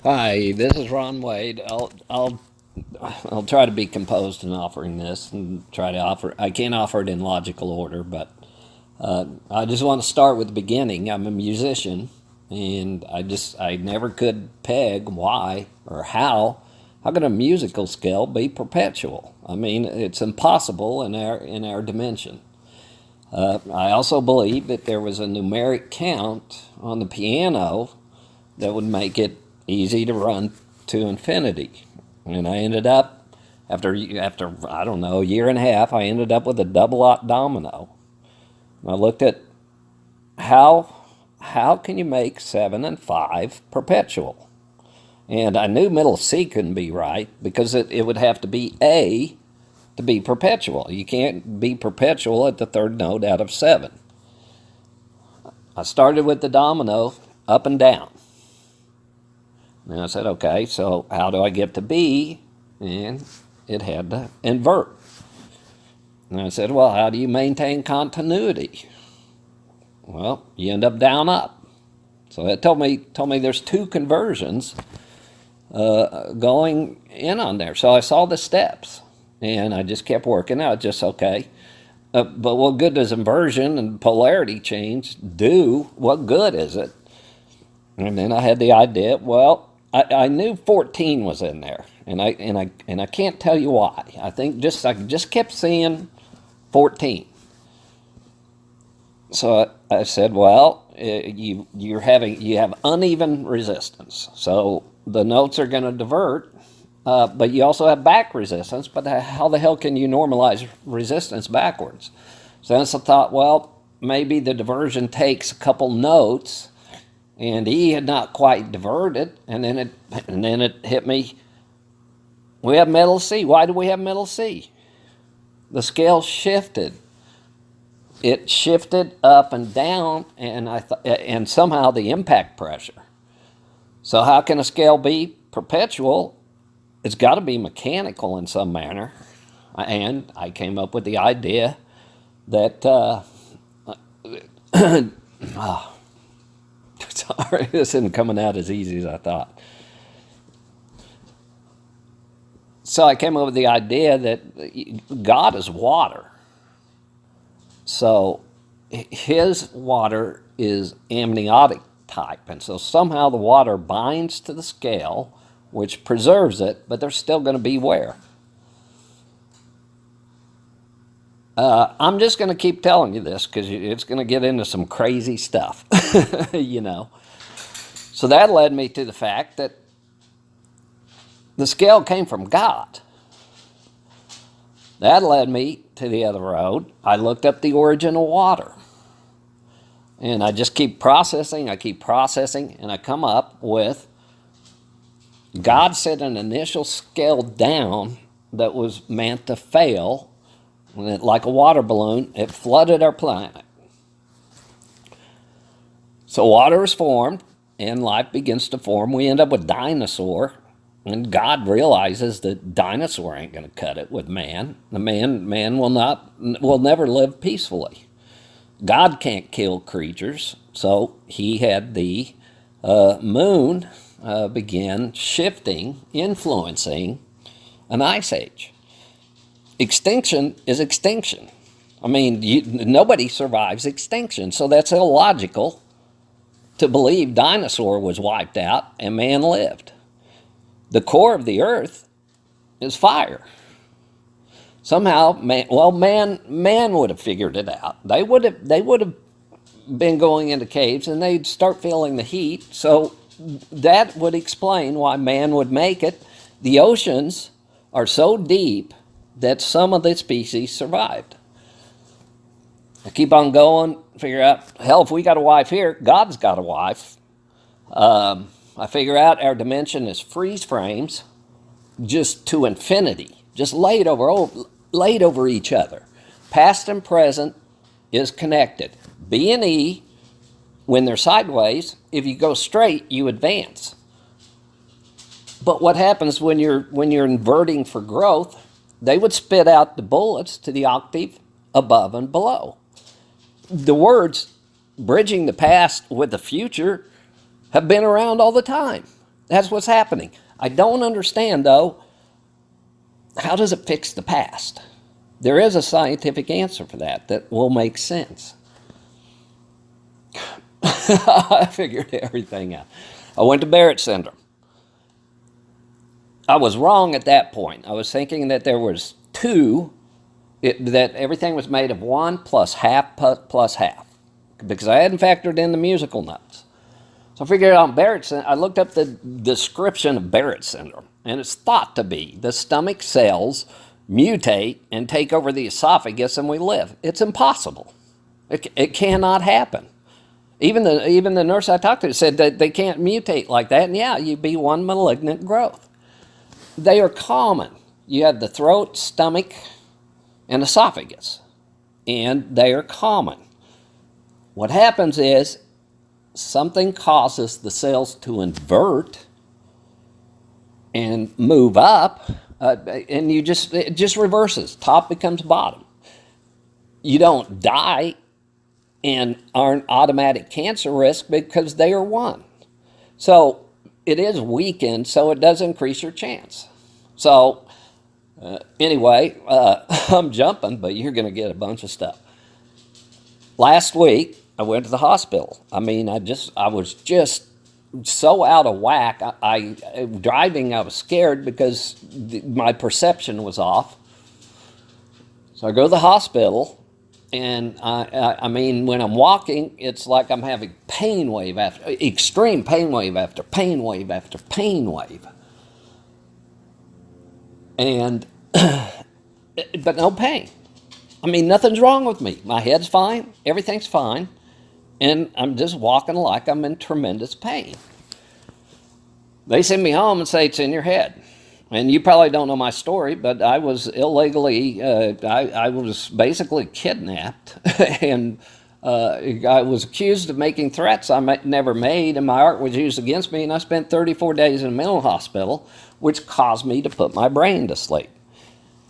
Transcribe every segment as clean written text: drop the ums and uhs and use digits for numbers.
Hi, this is Ron Wade. I'll try to be composed in offering this and try to offer. I can't offer it in logical order, but I just want to start with the beginning. I'm a musician, and I never could peg why or how. How can a musical scale be perpetual? I mean, it's impossible in our dimension. I also believe that there was a numeric count on the piano that would make it easy to run to infinity. And I ended up, after I don't know, a year and a half, I ended up with a double aught domino. And I looked at how how can you make 7 and 5 perpetual? And I knew middle C couldn't be right because it would have to be A to be perpetual. You can't be perpetual at the third note out of 7. I started with the domino up and down. And I said, okay, so how do I get to B? And it had to invert. And I said, well, how do you maintain continuity? Well, you end up down up. So that told me there's two conversions going in on there. So I saw the steps, and I just kept working out. Just okay. But what good does inversion and polarity change do? What good is it? And then I had the idea. Well, I knew 14 was in there, and I can't tell you why. I just kept seeing 14. So I said, well, you have uneven resistance, so the notes are going to divert, but you also have back resistance. But how the hell can you normalize resistance backwards? So then I thought, well, maybe the diversion takes a couple notes, and E had not quite diverted, and then it hit me. We have middle C. Why do we have middle C? The scale shifted. It shifted up and down, and somehow the impact pressure. So how can a scale be perpetual? It's got to be mechanical in some manner. And I came up with the idea that sorry, this isn't coming out as easy as I thought. So I came up with the idea that God is water. So his water is amniotic type. And so somehow the water binds to the scale, which preserves it, but there's still going to be wear. I'm just going to keep telling you this because it's going to get into some crazy stuff, you know. So that led me to the fact that the scale came from God. That led me to the other road. I looked up the origin of water. And I just keep processing, and I come up with God set an initial scale down that was meant to fail. And like a water balloon, it flooded our planet. So water is formed, and life begins to form. We end up with dinosaur, and God realizes that dinosaur ain't going to cut it with man. The man will never live peacefully. God can't kill creatures, so he had the moon begin shifting, influencing an ice age. Extinction is extinction. I mean, nobody survives extinction, so that's illogical to believe dinosaur was wiped out and man lived. The core of the earth is fire. Somehow, man would have figured it out. They would have been going into caves, and they'd start feeling the heat. So that would explain why man would make it. The oceans are so deep that some of the species survived. I keep on going, figure out, hell, if we got a wife here, God's got a wife. I figure out our dimension is freeze frames just to infinity, just laid over each other. Past and present is connected. B and E, when they're sideways, if you go straight, you advance. But what happens when you're inverting for growth? They would spit out the bullets to the octave above and below. The words bridging the past with the future have been around all the time. That's what's happening. I don't understand, though, how does it fix the past? There is a scientific answer for that will make sense. I figured everything out. I went to Barrett syndrome. I was wrong at that point. I was thinking that there was two, that everything was made of one plus half plus half, because I hadn't factored in the musical notes. So I figured out Barrett syndrome. I looked up the description of Barrett syndrome, and it's thought to be the stomach cells mutate and take over the esophagus and we live. It's impossible. It cannot happen. Even the nurse I talked to said that they can't mutate like that, and yeah, you'd be one malignant growth. They are common. You have the throat, stomach, and esophagus, and they are common. What happens is something causes the cells to invert and move up, and it just reverses. Top becomes bottom. You don't die and aren't automatic cancer risk because they are one. So it is weakened, so it does increase your chance. So anyway, I'm jumping, but you're going to get a bunch of stuff. Last week, I went to the hospital. I mean, I was just so out of whack. Driving, I was scared because my perception was off. So I go to the hospital, and I mean, when I'm walking, it's like I'm having pain wave after extreme pain wave after pain wave after pain wave. And, but no pain. I mean, nothing's wrong with me. My head's fine. Everything's fine. And I'm just walking like I'm in tremendous pain. They send me home and say, it's in your head. And you probably don't know my story, but I was illegally, I was basically kidnapped. And I was accused of making threats I never made, and my art was used against me. And I spent 34 days in a mental hospital, which caused me to put my brain to sleep.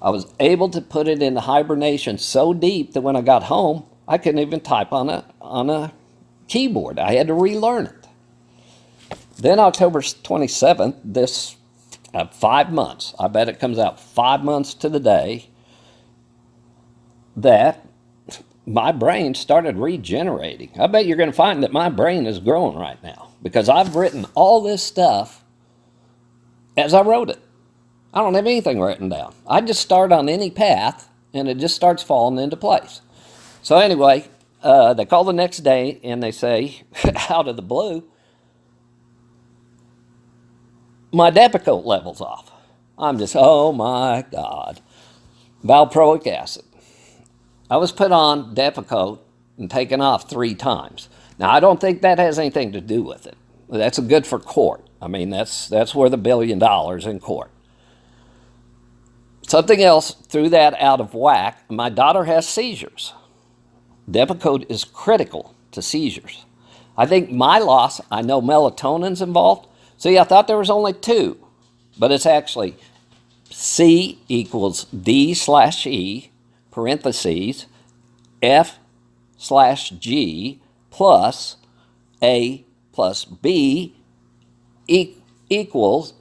I was able to put it into hibernation so deep that when I got home, I couldn't even type on a keyboard. I had to relearn it. Then October 27th, this 5 months, I bet it comes out 5 months to the day, that my brain started regenerating. I bet you're going to find that my brain is growing right now, because I've written all this stuff as I wrote it. I don't have anything written down. I just start on any path, and it just starts falling into place. So anyway, they call the next day, and they say, out of the blue, my Depakote level's off. I'm just, oh my God. Valproic acid. I was put on Depakote and taken off 3 times. Now, I don't think that has anything to do with it. That's good for court. I mean, that's worth $1 billion in court. Something else threw that out of whack. My daughter has seizures. Depakote is critical to seizures. I think my loss, I know melatonin's involved. See, I thought there was only 2, but it's actually C equals D/E, parentheses, F/G plus A plus B equals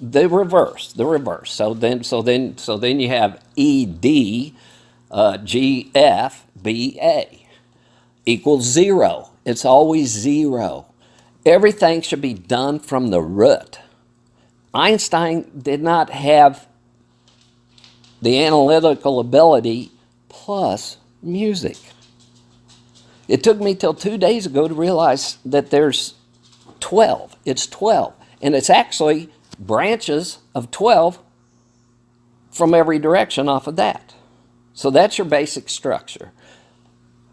the reverse. So then you have ED, GFBA equals 0. It's always 0. Everything should be done from the root. Einstein did not have the analytical ability plus music. It took me till 2 days ago to realize that there's 12. It's 12. And it's actually branches of 12 from every direction off of that. So that's your basic structure.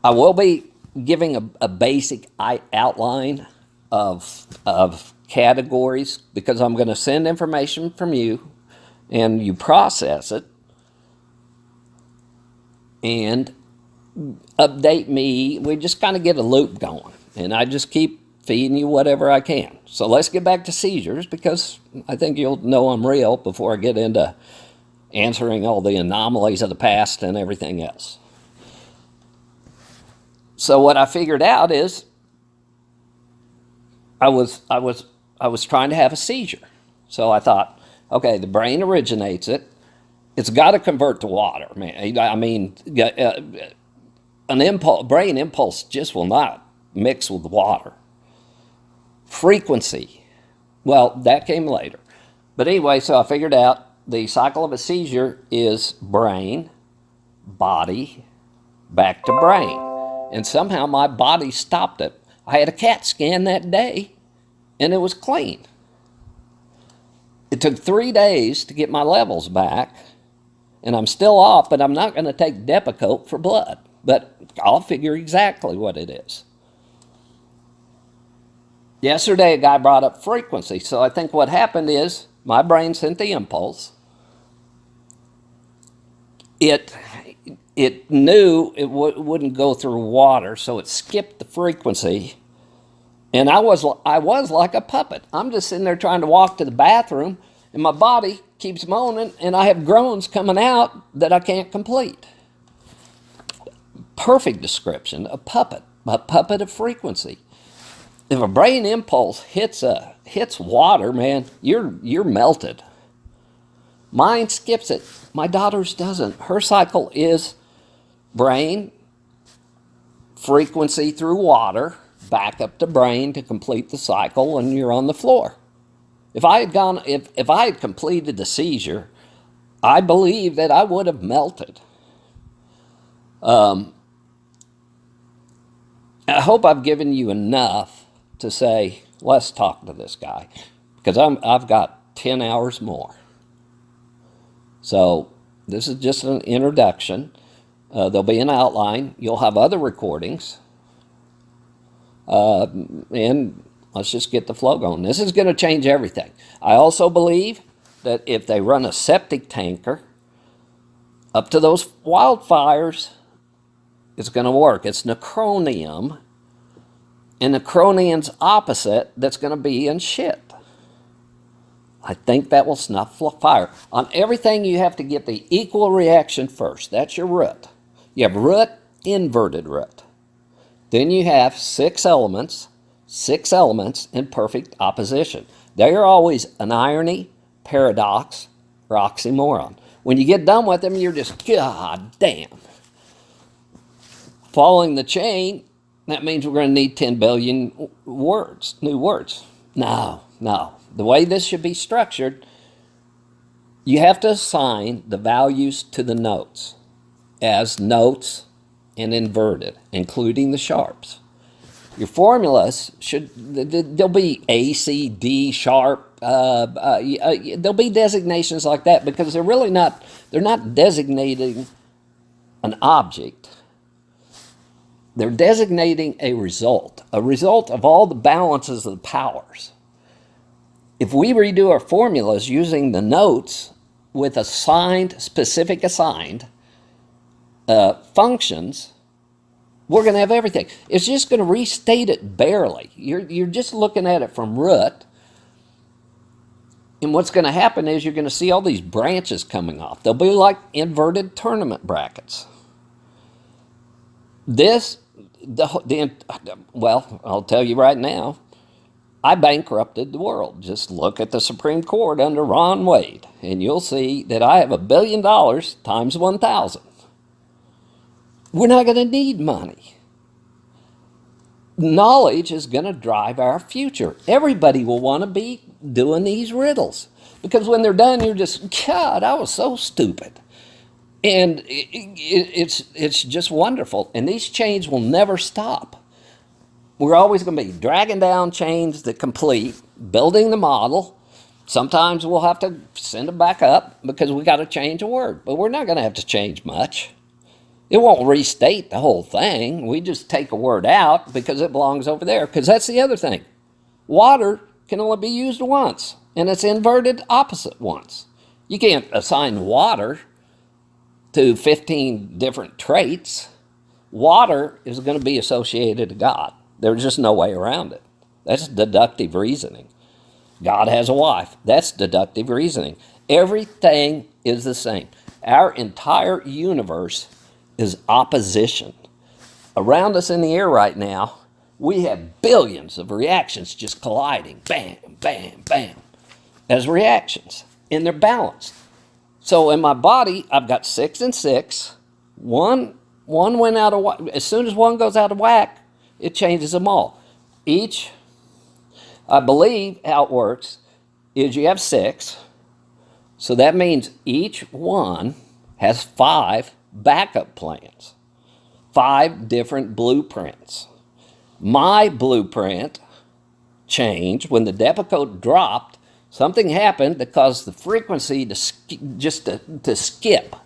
I will be giving a basic outline of categories, because I'm going to send information from you and you process it and update me. We just kind of get a loop going, and I just keep feeding you whatever I can. So let's get back to seizures, because I think you'll know I'm real before I get into answering all the anomalies of the past and everything else. So what I figured out is I was trying to have a seizure. So I thought, okay, the brain originates it. It's got to convert to water, man. I mean, an impulse, brain impulse just will not mix with water. Frequency, well, that came later. But anyway, so I figured out the cycle of a seizure is brain, body, back to brain. And somehow my body stopped it. I had a CAT scan that day, and it was clean. It took 3 days to get my levels back, and I'm still off, but I'm not going to take Depakote for blood. But I'll figure exactly what it is. Yesterday, a guy brought up frequency. So I think what happened is my brain sent the impulse. It knew it wouldn't go through water, so it skipped the frequency. And I was like a puppet. I'm just sitting there trying to walk to the bathroom, and my body keeps moaning, and I have groans coming out that I can't complete. Perfect description, a puppet of frequency. If a brain impulse hits water, man, you're melted. Mine skips it. My daughter's doesn't. Her cycle is brain, frequency through water, back up to brain to complete the cycle, and you're on the floor. If I had completed the seizure, I believe that I would have melted. I hope I've given you enough to say, let's talk to this guy, because I've got 10 hours more. So this is just an introduction. There'll be an outline. You'll have other recordings. And let's just get the flow going. This is going to change everything. I also believe that if they run a septic tanker up to those wildfires, it's going to work. It's necronium, and necronium's opposite that's going to be in shit. I think that will snuff fire. On everything, you have to get the equal reaction first. That's your root. You have root, inverted root. Then you have six elements in perfect opposition. They are always an irony, paradox, or oxymoron. When you get done with them, you're just, God damn. Following the chain, that means we're going to need 10 billion words, new words. No. The way this should be structured, you have to assign the values to the notes as notes and inverted, including the sharps. Your formulas there'll be A, C, D, sharp. There'll be designations like that because they're not designating an object. They're designating a result of all the balances of the powers. If we redo our formulas using the notes with specific assigned functions, we're going to have everything. It's just going to restate it barely. You're just looking at it from root. And what's going to happen is you're going to see all these branches coming off. They'll be like inverted tournament brackets. Well, I'll tell you right now, I bankrupted the world. Just look at the Supreme Court under Ron Wade, and you'll see that I have $1 billion times 1,000. We're not going to need money. Knowledge is going to drive our future. Everybody will want to be doing these riddles, because when they're done, you're just, God, I was so stupid. And it's just wonderful. And these chains will never stop. We're always going to be dragging down chains that complete, building the model. Sometimes we'll have to send them back up because we got to change a word. But we're not going to have to change much. It won't restate the whole thing. We just take a word out because it belongs over there. Because that's the other thing. Water can only be used once, and it's inverted opposite once. You can't assign water to 15 different traits. Water is going to be associated to God. There's just no way around it. That's deductive reasoning. God has a wife. That's deductive reasoning. Everything is the same. Our entire universe is opposition. Around us in the air right now, we have billions of reactions just colliding, bam, bam, bam, as reactions, and they're balanced. So in my body, I've got 6 and 6. One went out of whack. As soon as one goes out of whack, it changes them all. Each, I believe how it works is you have 6. So that means each one has 5 backup plans, 5 different blueprints. My blueprint changed when the Depakote dropped. Something happened that caused the frequency to skip,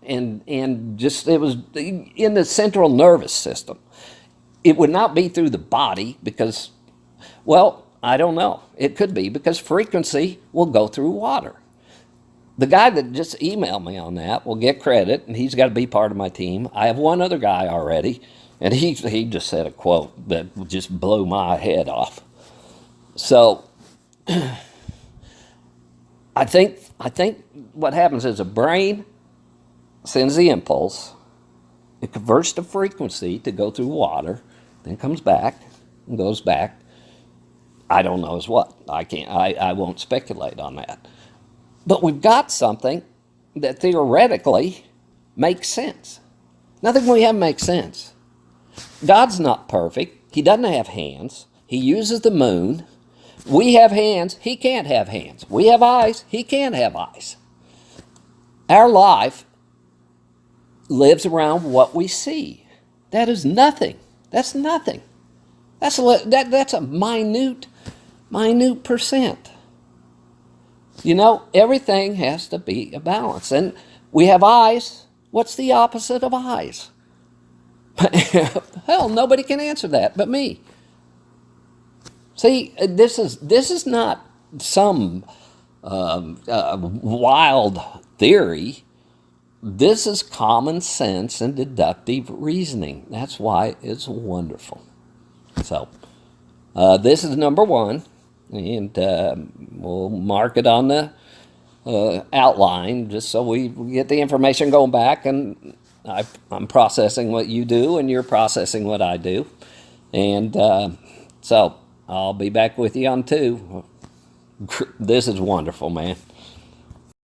and just it was in the central nervous system. It would not be through the body because, well, I don't know. It could be because frequency will go through water. The guy that just emailed me on that will get credit, and he's got to be part of my team. I have one other guy already, and he just said a quote that just blew my head off. So I think what happens is a brain sends the impulse, it converts the frequency to go through water, then comes back and goes back. I don't know as what. I won't speculate on that. But we've got something that theoretically makes sense. Nothing we have makes sense. God's not perfect. He doesn't have hands. He uses the moon. We have hands. He can't have hands. We have eyes. He can't have eyes. Our life lives around what we see. That is nothing. That's nothing. That's a minute percent. You know, everything has to be a balance. And we have eyes. What's the opposite of eyes? Hell, nobody can answer that but me. See, this is not some wild theory. This is common sense and deductive reasoning. That's why it's wonderful. So, this is number 1, and we'll mark it on the outline just so we get the information going back, and I'm processing what you do, and you're processing what I do. And so I'll be back with you on 2. This is wonderful, man.